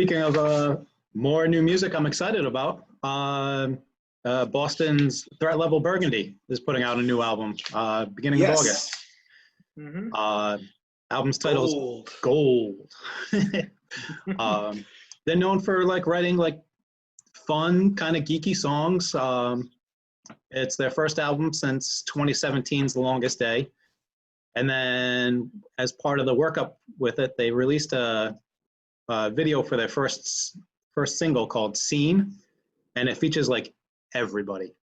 speaking of more new music I'm excited about, Boston's Threat Level Burgundy is putting out a new album beginning of August. Album's title is Gold. They're known for like writing like fun, kind of geeky songs. It's their first album since 2017's The Longest Day. And then as part of the workup with it, they released a video for their first single called Scene. And it features like everybody.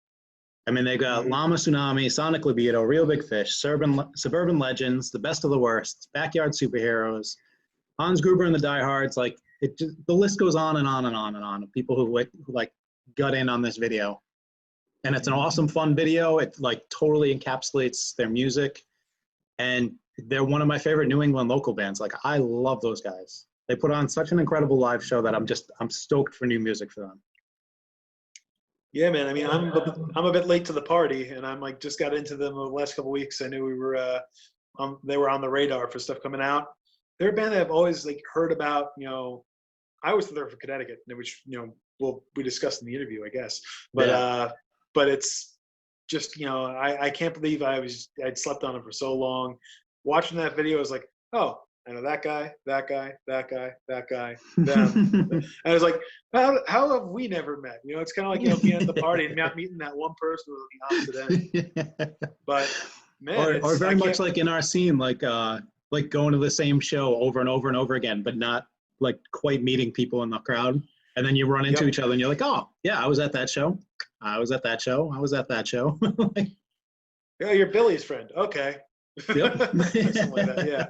I mean, they got Llama Tsunami, Sonic Libido, Real Big Fish, Suburban Legends, The Best of the Worst, Backyard Superheroes, Hans Gruber and the Diehards. Like the list goes on and on and on and on of people who like got in on this video. And it's an awesome, fun video. It like totally encapsulates their music. And they're one of my favorite New England local bands. Like I love those guys. They put on such an incredible live show that I'm stoked for new music for them. Yeah, man. I mean, I'm a bit late to the party, and I'm like just got into them the last couple of weeks. I knew we were they were on the radar for stuff coming out. They're a band that I've always like heard about. You know, I always thought they were from Connecticut, which we discussed in the interview, I guess. But but it's just I can't believe I'd slept on them for so long. Watching that video, I was like, oh, I know that guy, that guy, that guy, that guy, them. And I was like, how have we never met? It's kind of like being at the party and not meeting that one person on the opposite end. But man, or very much like in our scene, like going to the same show over and over and over again, but not like quite meeting people in the crowd. And then you run into each other and you're like, oh yeah, I was at that show. I was at that show. I was at that show. Yeah, you're Billy's friend. Okay. Yep. Something like that. Yeah.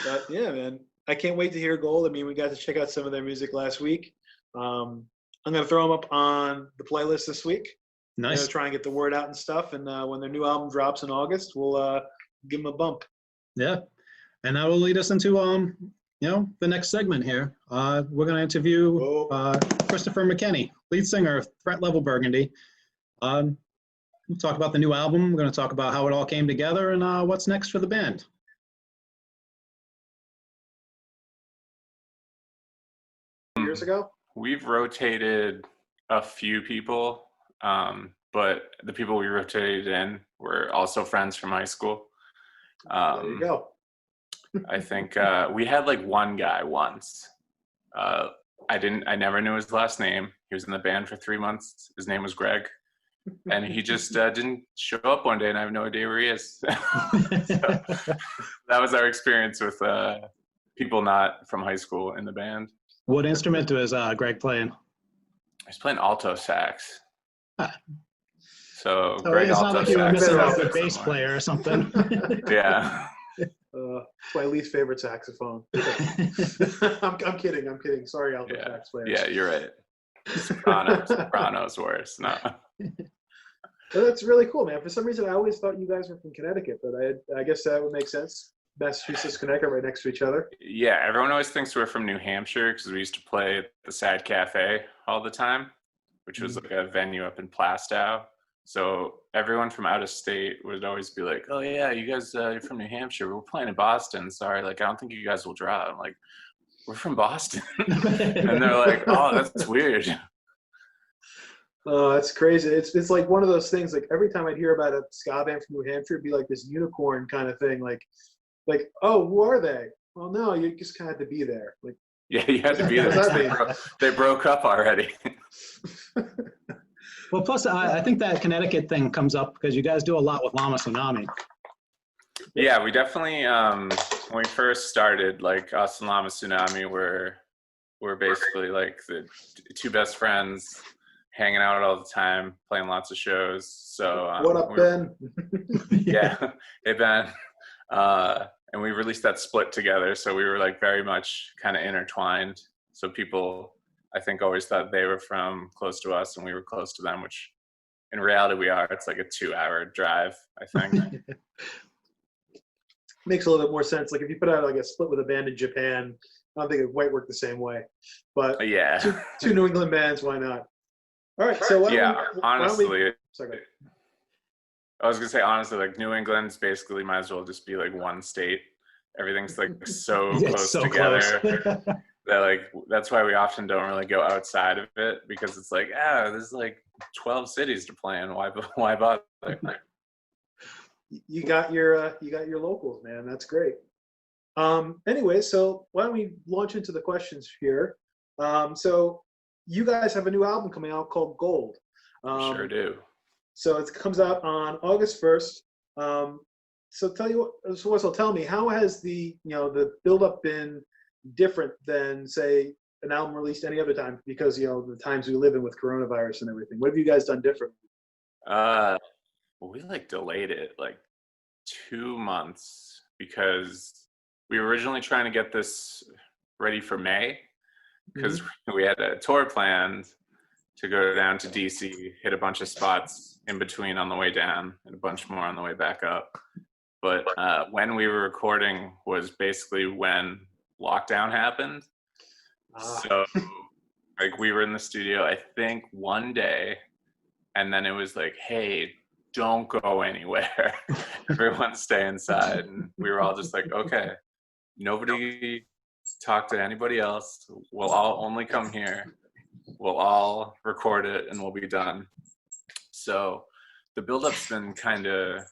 But yeah, man, I can't wait to hear Gold. I mean, we got to check out some of their music last week. I'm going to throw them up on the playlist this week. Nice. I'm going to try and get the word out and stuff. And when their new album drops in August, we'll give them a bump. Yeah. And that will lead us into, the next segment here. We're going to interview Christopher McKenney, lead singer of Threat Level Burgundy. We'll talk about the new album. We're going to talk about how it all came together and what's next for the band. Years ago? We've rotated a few people, but the people we rotated in were also friends from high school. There you go. I think we had like one guy once. I never knew his last name. He was in the band for 3 months. His name was Greg. And he just didn't show up one day, and I have no idea where he is. So, that was our experience with people not from high school in the band. What instrument was Greg playing? He's playing alto sax. Ah. So Greg it's alto not like you were sax. missing like a bass player or something. Yeah. It's my least favorite saxophone. I'm kidding. Sorry, alto sax players. Yeah, you're right. Soprano's worse. No. Well, that's really cool, man. For some reason, I always thought you guys were from Connecticut, but I guess that would make sense. Massachusetts, Connecticut, right next to each other. Yeah, everyone always thinks we're from New Hampshire because we used to play at the Sad Cafe all the time, which was like a venue up in Plastow. So everyone from out of state would always be like, "Oh yeah, you guys, you're from New Hampshire. We're playing in Boston. Sorry, like I don't think you guys will drive." I'm like, "We're from Boston," and they're like, "Oh, that's weird." Oh, that's crazy. It's like one of those things. Like every time I'd hear about a ska band from New Hampshire, it'd be like this unicorn kind of thing. Like, oh, who are they? Well, no, you just kind of had to be there. Like, yeah, you had to be there. They broke up already. Well, plus I think that Connecticut thing comes up because you guys do a lot with Llama Tsunami. Yeah, we definitely when we first started, like us and Llama Tsunami were basically like the two best friends, hanging out all the time, playing lots of shows. So what up, Ben? Yeah, hey Ben. And we released that split together, so we were like very much kind of intertwined. So people, I think, always thought they were from close to us and we were close to them, which in reality we are. It's like a 2-hour drive, I think. Makes a little bit more sense. Like if you put out like a split with a band in Japan, I don't think it quite work the same way. But yeah, two New England bands, why not? All right, so honestly, sorry. I was gonna say honestly, like New England's basically might as well just be like one state. Everything's like so close together. Close. that's why we often don't really go outside of it, because it's like, there's like 12 cities to play in. Why bother? You got your locals, man. That's great. Anyway, so why don't we launch into the questions here? So you guys have a new album coming out called Gold. Sure do. So it comes out on August 1st. So tell me, how has the build-up been different than, say, an album released any other time? Because the times we live in with coronavirus and everything. What have you guys done different? We delayed it 2 months because we were originally trying to get this ready for May, because we had a tour planned to go down to DC, hit a bunch of spots in between on the way down and a bunch more on the way back up. But when we were recording was basically when lockdown happened. So we were in the studio, I think, one day, and then it was like, hey, don't go anywhere. Everyone stay inside. And we were all just like, okay, nobody talk to anybody else. We'll all only come here. We'll all record it and we'll be done. So the build-up's been kind of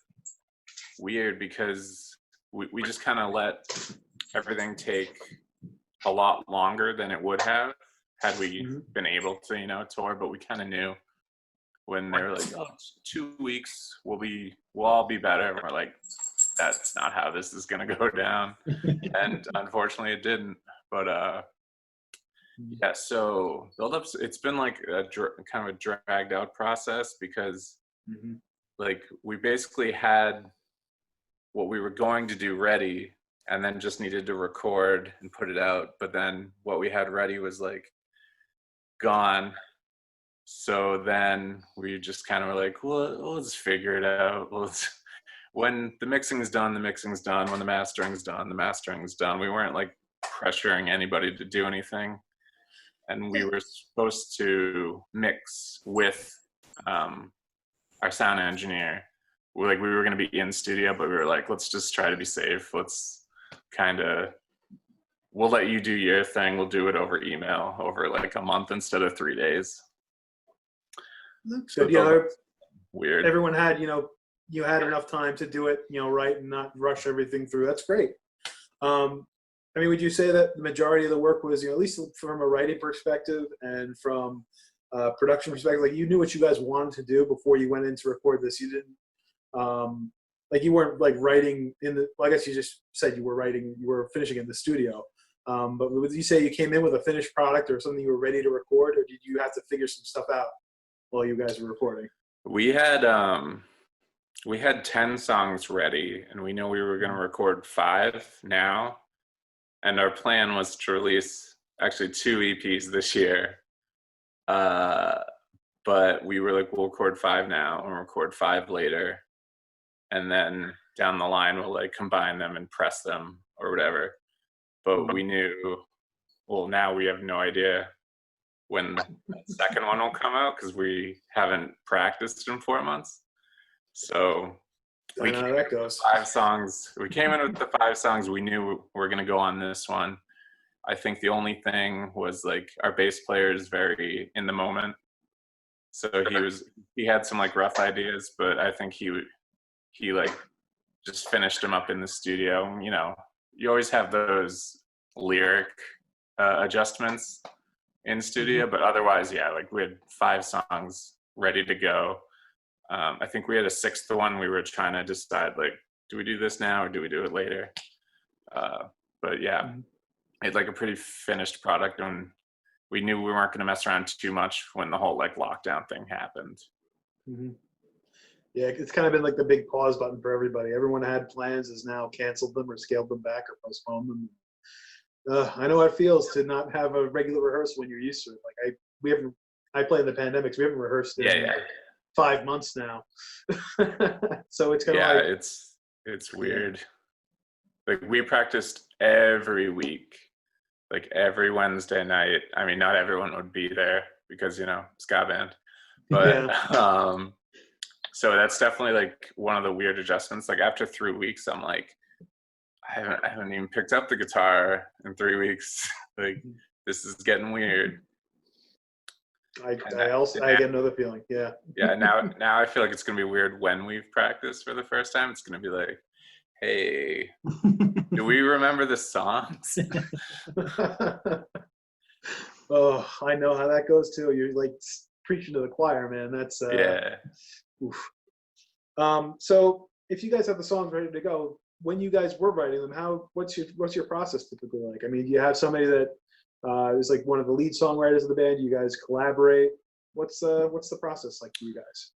weird because we just kind of let everything take a lot longer than it would have had we been able to, tour, but we kind of knew when they were like, oh, 2 weeks, we'll all be better. And we're like, that's not how this is going to go down. And unfortunately it didn't. But yeah, so build-ups, it's been like kind of a dragged out process because we basically had what we were going to do ready and then just needed to record and put it out. But then what we had ready was gone. So then we just kind of were like, well, let's figure it out. When the mixing's done, the mixing's done. When the mastering's done, the mastering's done. We weren't pressuring anybody to do anything. And we were supposed to mix with our sound engineer. We were going to be in studio, but we were like, let's just try to be safe. Let's we'll let you do your thing. We'll do it over email over a month instead of 3 days. So yeah, weird. Everyone had, you had enough time to do it, right, and not rush everything through. That's great. Would you say that the majority of the work was, at least from a writing perspective and from a production perspective, you knew what you guys wanted to do before you went in to record this? You didn't, you weren't writing in the, I guess you just said you were finishing in the studio. But would you say you came in with a finished product or something you were ready to record, or did you have to figure some stuff out while you guys were recording? We had 10 songs ready, and we know we were going to record 5 now. And our plan was to release actually 2 EPs this year. But we were like, we'll record 5 now and record 5 later. And then down the line, we'll combine them and press them or whatever. But we knew, well, now we have no idea when the second one will come out because we haven't practiced in 4 months. So we came that goes. 5 songs. We came in with the 5 songs we knew we were going to go on this one. I think the only thing was our bass player is very in the moment. So he had some rough ideas, but I think he just finished them up in the studio. You always have those lyric adjustments in studio, but otherwise, yeah, we had 5 songs ready to go. I think we had a 6th one. We were trying to decide, do we do this now or do we do it later? But yeah, it's a pretty finished product, and we knew we weren't going to mess around too much when the whole lockdown thing happened. Yeah, it's kind of been the big pause button for everybody. Everyone had plans, has now canceled them or scaled them back or postponed them. I know how it feels to not have a regular rehearsal when you're used to it. I play in the pandemics. We haven't rehearsed in 5 months now. So it's kind of it's weird. We practiced every week, every Wednesday night. Not everyone would be there because ska band, but so that's definitely one of the weird adjustments. After 3 weeks, I'm I haven't even picked up the guitar in 3 weeks. this is getting weird. I get another feeling. Yeah. Yeah. Now I feel like it's gonna be weird when we've practiced for the first time. It's gonna be like, hey, do we remember the songs? Oh, I know how that goes too. You're like preaching to the choir, man. That's Yeah. Oof. So if you guys have the songs ready to go, when you guys were writing them, what's your process typically like? I mean, do you have somebody that is like one of the lead songwriters of the band? You guys collaborate? What's the process like for you guys?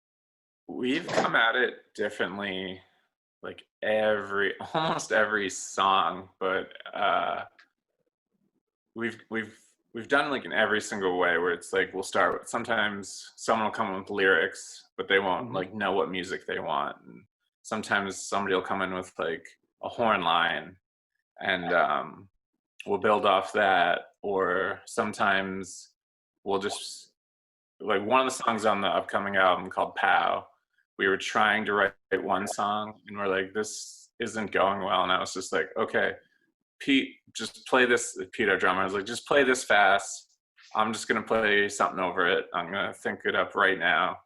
We've come at it differently, like almost every song, but we've done like in every single way where it's like we'll start with, sometimes someone will come in with lyrics, but they won't like know what music they want. And sometimes somebody will come in with like a horn line, and we'll build off that. Or sometimes we'll just, like, one of the songs on the upcoming album called Pow, we were trying to write one song and we're like, this isn't going well. And I was just like, okay, Pete, just play this. Pete, our drummer, was like, just play this fast. I'm just going to play something over it. I'm going to think it up right now.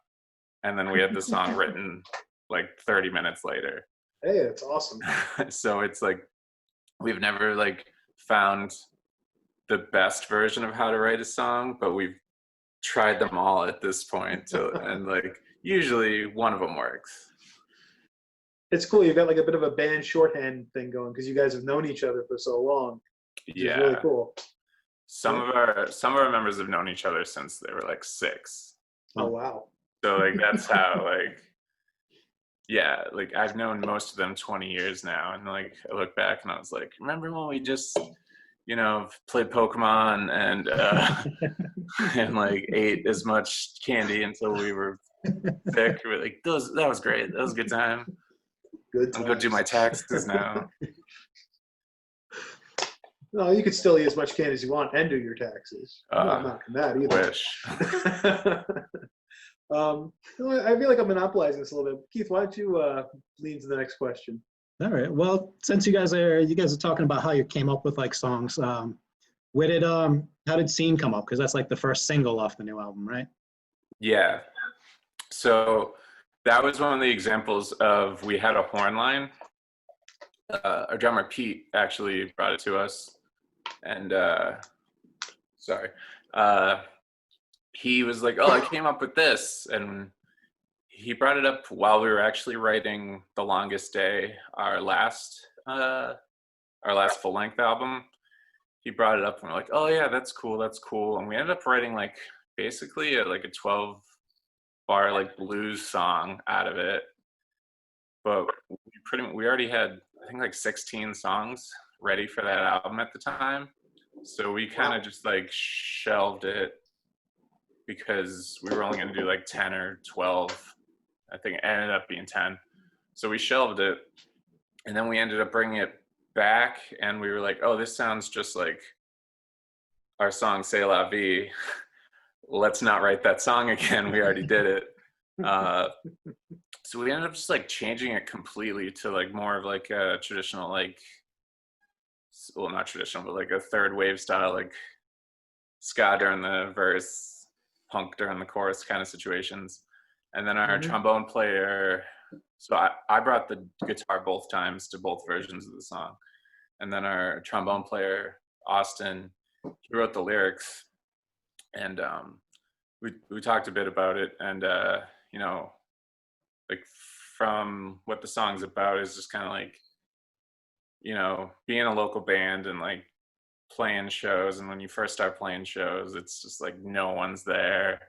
And then we had the song written like 30 minutes later. Hey, that's awesome. So it's like, we've never like found the best version of how to write a song, but we've tried them all at this point. And like, usually one of them works. It's cool. You've got like a bit of a band shorthand thing going because you guys have known each other for so long. Yeah, it's really cool. Some of our members have known each other since they were like 6. Oh wow. So like that's how like, yeah, like I've known most of them 20 years now, and like I look back and I was like, remember when we just, played Pokemon and and like ate as much candy until we were sick? We're like, that was great. That was a good time. Good times. I'm gonna do my taxes now. No, you could still eat as much candy as you want and do your taxes. I'm not knocking that either. Wish. I feel like I'm monopolizing this a little bit. Keith, why don't you lead to the next question? All right. Well, since you guys are talking about how you came up with like songs, how did Scene come up? Because that's like the first single off the new album, right? Yeah. So that was one of the examples of, we had a horn line. Our drummer Pete actually brought it to us, and he was like, "Oh, I came up with this," and he brought it up while we were actually writing The Longest Day, our last full-length album. He brought it up and we're like, "Oh yeah, that's cool, and we ended up writing like basically a 12-bar like blues song out of it. But we already had, I think, like 16 songs ready for that album at the time. So we kind of just like shelved it because we were only going to do like 10 or 12. I think it ended up being 10. So we shelved it. And then we ended up bringing it back and we were like, oh, this sounds just like our song C'est La Vie. Let's not write that song again. We already did it. So we ended up just like changing it completely to like more of like a traditional, like, well, not traditional, but like a third wave style, like ska during the verse, punk during the chorus kind of situations. And then our trombone player, so I brought the guitar both times to both versions of the song. And then our trombone player, Austin, he wrote the lyrics. And we talked a bit about it. And, like from what the song's about is just kind of like, being a local band and like playing shows. And when you first start playing shows, it's just like no one's there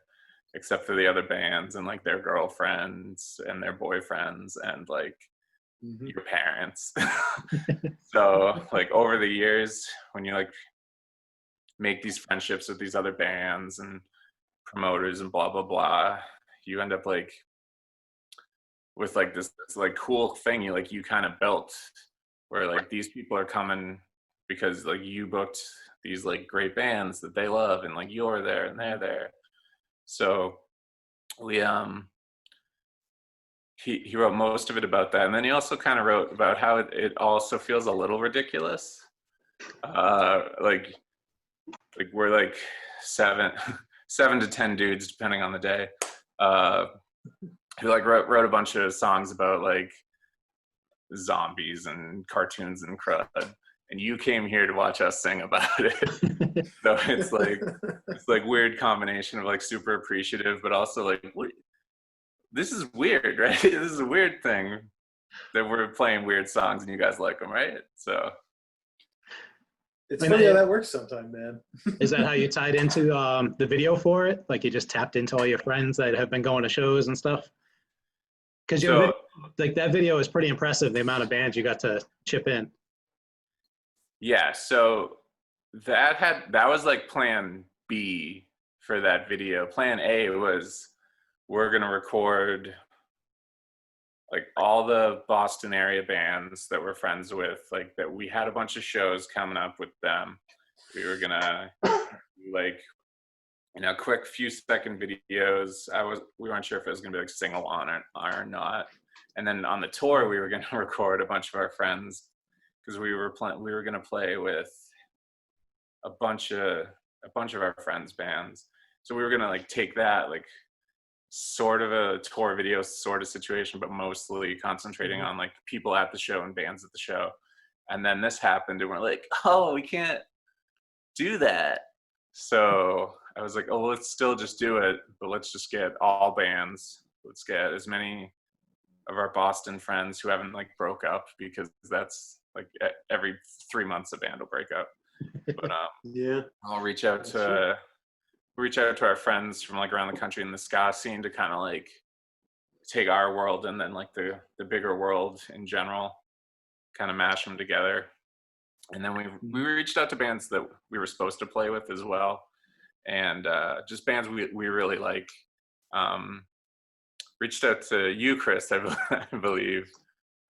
except for the other bands and like their girlfriends and their boyfriends and like your parents. So like over the years, when you like make these friendships with these other bands and promoters and blah, blah, blah, you end up like with like this like cool thing you kind of built, where like these people are coming because like you booked these like great bands that they love and like you're there and they're there. So we he wrote most of it about that, and then he also kind of wrote about how it also feels a little ridiculous. Like like we're like seven to 10 dudes depending on the day, who like wrote a bunch of songs about like zombies and cartoons and crud, and you came here to watch us sing about it. So it's like weird combination of like super appreciative but also like, what, this is weird, right? This is a weird thing that we're playing weird songs and you guys like them, right? So It's funny how that works sometimes, man. Is that how you tied into the video for it? Like you just tapped into all your friends that have been going to shows and stuff? Because like that video is pretty impressive, the amount of bands you got to chip in. Yeah, so that was like plan B for that video. Plan A was we're gonna record like all the Boston area bands that we're friends with, like that we had a bunch of shows coming up with them. We were gonna like, you know, quick few second videos. We weren't sure if it was gonna be like sing along or not. And then on the tour, we were gonna record a bunch of our friends because we were gonna play with a bunch of our friends' bands. So we were gonna like take that like sort of a tour video sort of situation, but mostly concentrating on like people at the show and bands at the show. And then this happened and we're like, oh, we can't do that. So I was like, oh, let's still just do it, but let's just get all bands. Let's get as many of our Boston friends who haven't like broke up, because that's like every 3 months a band will break up. But yeah, I'll reach out to our friends from like around the country in the ska scene to kind of like take our world and then like the bigger world in general, kind of mash them together. And then we reached out to bands that we were supposed to play with as well, and just bands we really like. Reached out to you, Chris, I believe.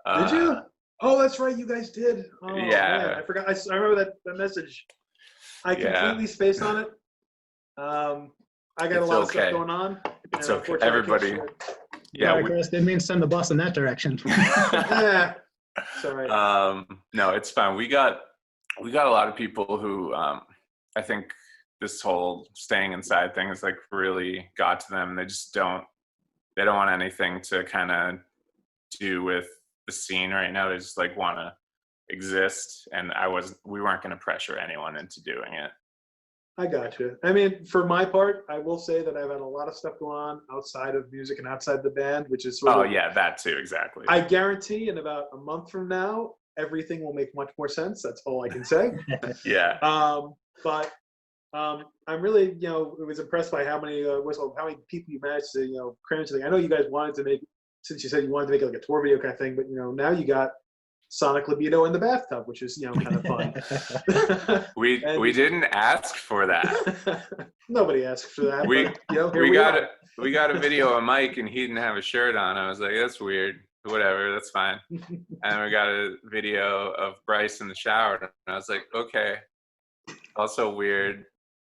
Did you? Oh, that's right, you guys did. Oh, yeah, man, I forgot. I remember that message. I completely spaced on it. I got a lot of stuff going on. It's okay. Everybody. Yeah, sorry, Chris, didn't mean to send the bus in that direction. Yeah. Sorry. No, it's fine. We got a lot of people who I think this whole staying inside thing has like really got to them. They just don't want anything to kind of do with the scene right now. They just like want to exist, and we weren't going to pressure anyone into doing it. I got you. I mean, for my part, I will say that I've had a lot of stuff going on outside of music and outside the band, which is sort of, yeah, that too, exactly. I guarantee in about a month from now, everything will make much more sense. That's all I can say. Yeah. But I'm really, was impressed by how many people you managed to, cram into. I know you guys wanted to make, since you said you wanted to make like a tour video kind of thing, but now you got Sonic Libido in the bathtub, which is kind of fun. we didn't ask for that. Nobody asked for that. We we got a video of Mike and he didn't have a shirt on. I was like, that's weird. Whatever, that's fine. And we got a video of Bryce in the shower, and I was like, okay, also weird.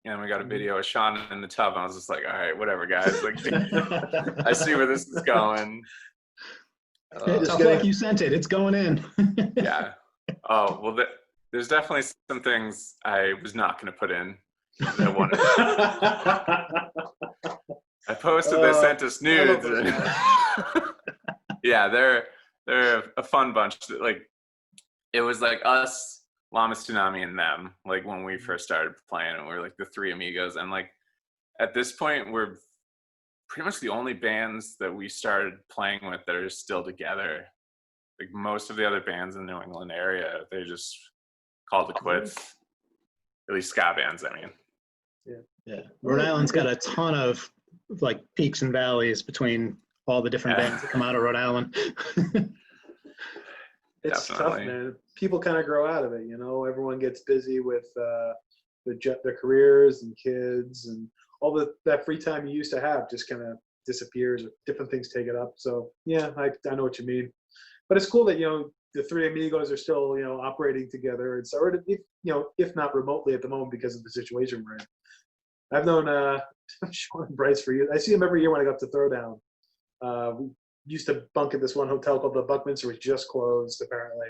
And we got a video of Sean in the tub. And I was just like, all right, whatever, guys. Like, I see where this is going. It's like you sent it. It's going in. Yeah. Oh, well, there's definitely some things I was not going to put in. I posted, they sent us nudes. Yeah, they're a fun bunch. Like, it was like us, Llama Tsunami, and them, like when we first started playing, and we're like the three amigos. And like at this point, we're pretty much the only bands that we started playing with that are still together. Like most of the other bands in the New England area, they just called it quits. At least ska bands, I mean. Yeah. Rhode Island's got a ton of like peaks and valleys between all the different bands that come out of Rhode Island. It's tough, man. People kind of grow out of it, Everyone gets busy with their careers and kids, and all that free time you used to have just kind of disappears, or different things take it up. So yeah, I know what you mean. But it's cool that the three amigos are still operating together, and so if not remotely at the moment because of the situation we're in. I've known Sean and Bryce for years. I see him every year when I go up to Throwdown. We used to bunk at this one hotel called the Buckminster, which just closed apparently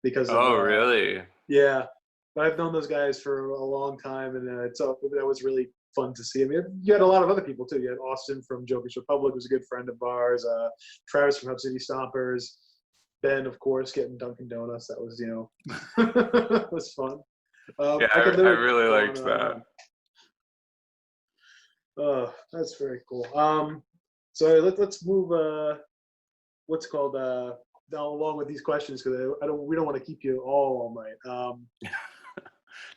because of, oh, really? Yeah. but I've known those guys for a long time, and that was really fun to see. I mean, you had a lot of other people too. You had Austin from Joker's Republic, who's a good friend of ours. Travis from Hub City Stompers. Ben, of course, getting Dunkin' Donuts. That was, was fun. Yeah, I really liked that. That's very cool. So let's move. What's it called? Down along with these questions, because we don't want to keep you all night.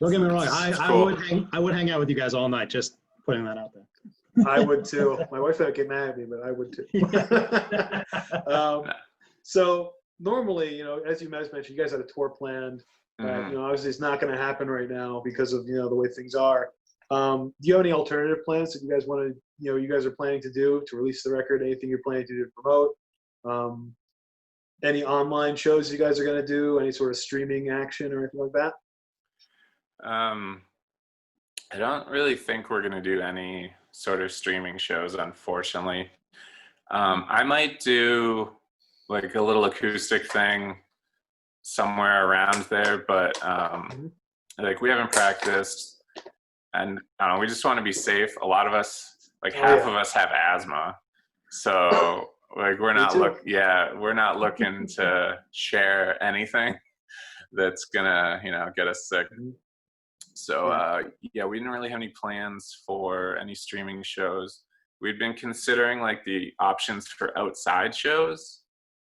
Don't get me wrong. Cool. I would hang out with you guys all night. Just putting that out there. I would too. My wife would get mad at me, but I would too. So normally, as you guys mentioned, you guys had a tour planned. Obviously it's not going to happen right now because of the way things are. Do you have any alternative plans that you guys want to, you guys are planning to do to release the record? Anything you're planning to do to promote? Any online shows you guys are going to do? Any sort of streaming action or anything like that? I don't really think we're going to do any sort of streaming shows, unfortunately. I might do like a little acoustic thing somewhere around there, but like we haven't practiced, and we just want to be safe. A lot of us, like half of us, have asthma, so like we're not looking to share anything that's gonna get us sick. So we didn't really have any plans for any streaming shows. We'd been considering like the options for outside shows.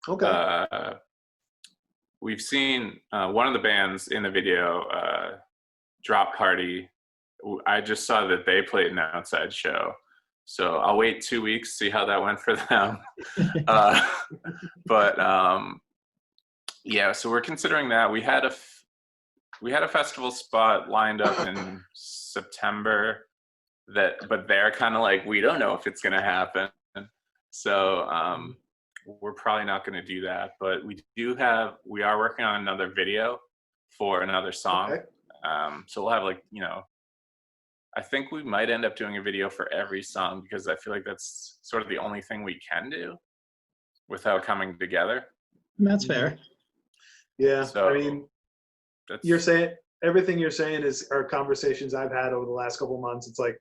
Okay. We've seen one of the bands in the video, Drop Party. I just saw that they played an outside show, so I'll wait 2 weeks, see how that went for them. So we're considering that. We had a festival spot lined up in September but they're kind of like, we don't know if it's going to happen. So we're probably not going to do that, but we are working on another video for another song. Okay. So we'll have I think we might end up doing a video for every song, because I feel like that's sort of the only thing we can do without coming together. That's fair. Yeah. So I mean, everything you're saying are conversations I've had over the last couple of months. It's like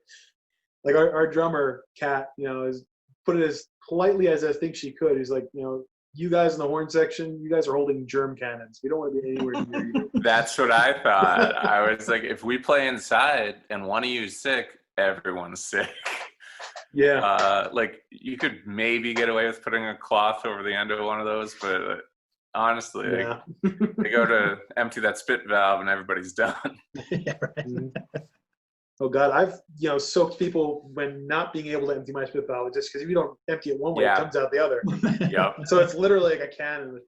our drummer Kat, is put it as politely as I think she could. He's like, you guys in the horn section, you guys are holding germ cannons. We don't want to be anywhere near you. That's what I thought. I was like, if we play inside and one of you's sick, everyone's sick. Yeah. You could maybe get away with putting a cloth over the end of one of those, but honestly, they go to empty that spit valve and everybody's done. Yeah, right. Oh God, I've soaked people when not being able to empty my spit valve, just because if you don't empty it one way, it comes out the other. Yep. So it's literally like a cannon.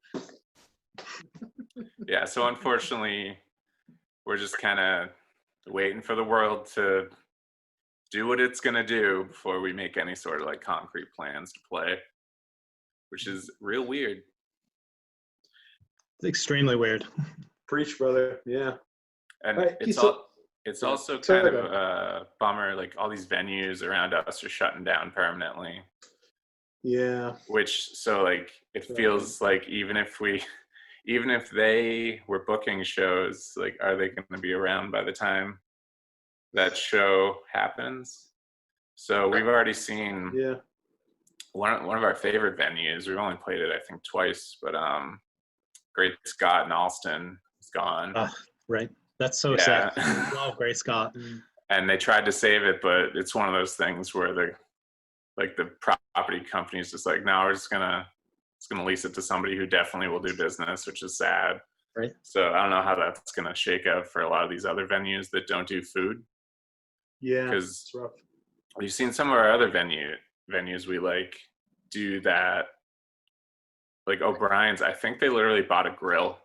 Yeah. So unfortunately, we're just kind of waiting for the world to do what it's gonna do before we make any sort of concrete plans to play, which is real weird. It's extremely weird. Preach, brother. Yeah. And right, it's also kind of a bummer. All these venues around us are shutting down permanently. Yeah. It feels like even if they were booking shows, are they going to be around by the time that show happens? So we've already seen one of our favorite venues. We've only played it, I think, twice, but Great Scott in Alston is gone. Right. That's so sad. I love Great Scott. And they tried to save it, but it's one of those things where the property company is just like, no, we're just gonna lease it to somebody who definitely will do business, which is sad. Right. So I don't know how that's gonna shake out for a lot of these other venues that don't do food. Yeah. Because we've seen some of our other venues we do that. O'Brien's, I think they literally bought a grill.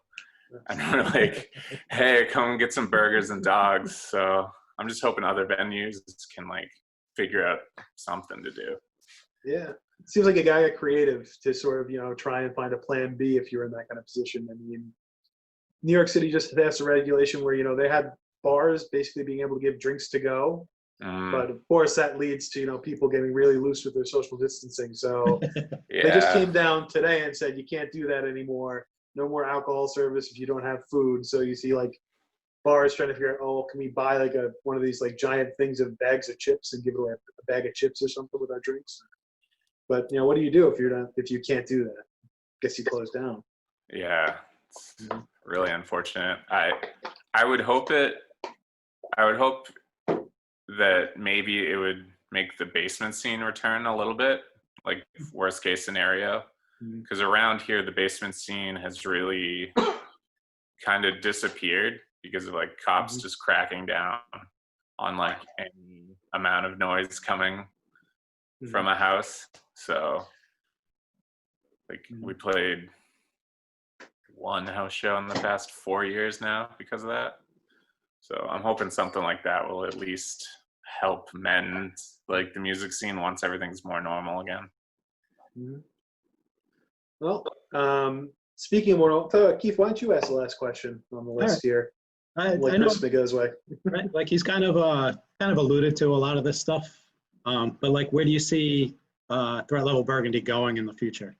And we're like, hey, come and get some burgers and dogs. So I'm just hoping other venues can figure out something to do. Yeah. It seems like a guy got creative to sort of, try and find a plan B if you're in that kind of position. I mean, New York City just passed a regulation where, they had bars basically being able to give drinks to go. But of course that leads to, people getting really loose with their social distancing. So they just came down today and said, you can't do that anymore. No more alcohol service if you don't have food. So you see bars trying to figure out, oh, can we buy like one of these like giant things of bags of chips and give away a bag of chips or something with our drinks? But what do you do if you can't do that? Guess you close down. Yeah, it's really unfortunate. I would hope that maybe it would make the basement scene return a little bit, like worst case scenario. Because around here, the basement scene has really kind of disappeared because of like cops just cracking down on like any amount of noise coming from a house. So like we played one house show in the past 4 years now because of that. So I'm hoping something like that will at least help mend like the music scene once everything's more normal again. Well, speaking of more, Keith, why don't you ask the last question on the list here? I know, Chris goes away. right? Like he's kind of alluded to a lot of this stuff, but like, where do you see Threat Level Burgundy going in the future?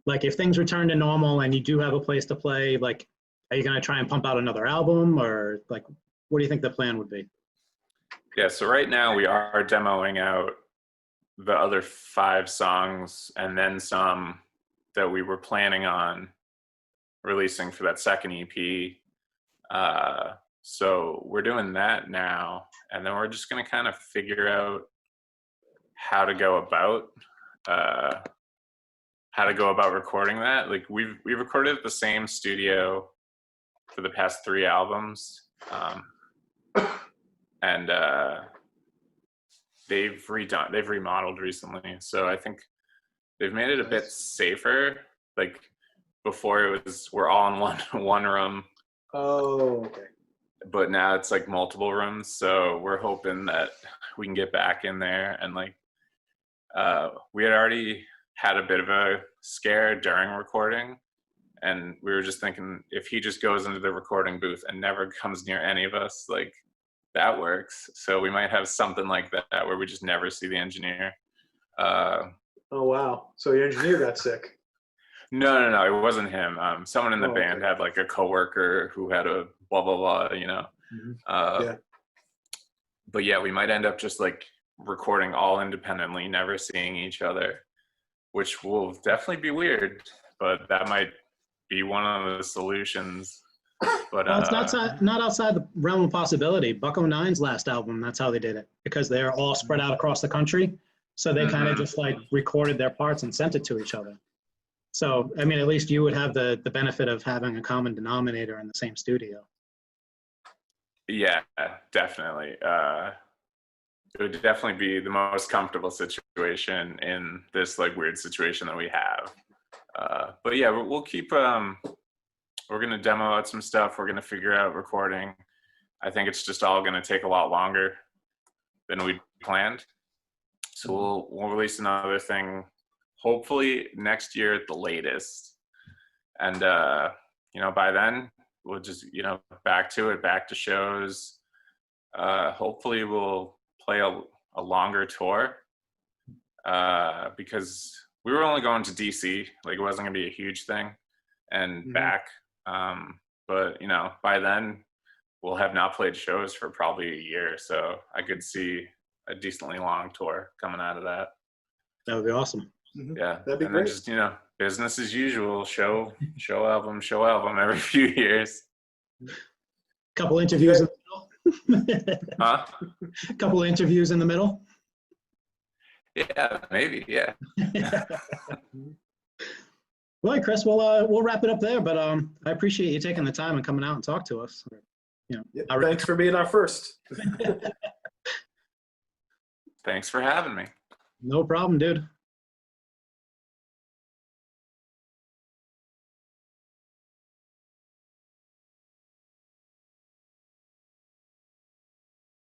Like, if things return to normal and you do have a place to play, like, are you gonna try and pump out another album, or like, what do you think the plan would be? Yeah, so right now we are demoing out the other 5 songs and then some that we were planning on releasing for that second EP. So we're doing that now, and then we're just gonna kind of figure out how to go about recording that. Like we've recorded at the same studio for the past 3 albums, and they've remodeled recently, so I think they've made it a bit safer. Like before it was, we're all in one room. Oh, okay. But now it's like multiple rooms, so we're hoping that we can get back in there. And like we had already had a bit of a scare during recording, and we were just thinking, if he just goes into the recording booth and never comes near any of us, like that works. So we might have something like that where we just never see the engineer. Oh wow, so your engineer got sick. No, it wasn't him. Someone in the band had like a coworker who had a blah blah blah, Yeah. But yeah, we might end up just like recording all independently, never seeing each other, which will definitely be weird, but that might be one of the solutions. But Well, it's not outside the realm of possibility. Bucko Nine's last album, that's how they did it, because they're all spread out across the country. So they kind of just like recorded their parts and sent it to each other. So, I mean, at least you would have the benefit of having a common denominator in the same studio. Yeah, definitely. It would definitely be the most comfortable situation in this like weird situation that we have. But yeah, we'll keep, we're going to demo out some stuff. We're going to figure out recording. I think it's just all going to take a lot longer than we planned. So we'll release another thing hopefully next year at the latest. And, by then we'll just, back to shows. Hopefully we'll play a longer tour because we were only going to DC, like it wasn't gonna be a huge thing, and back. But by then we'll have not played shows for probably a year. So I could see a decently long tour coming out of that. That would be awesome. Yeah, that'd be and great. then just business as usual, show album every few years. Couple interviews in the middle. Huh? Couple interviews in the middle. Yeah, maybe. Yeah. Well, Chris, we'll wrap it up there. But I appreciate you taking the time and coming out and talk to us. Thanks for being our first. Thanks for having me. No problem, dude.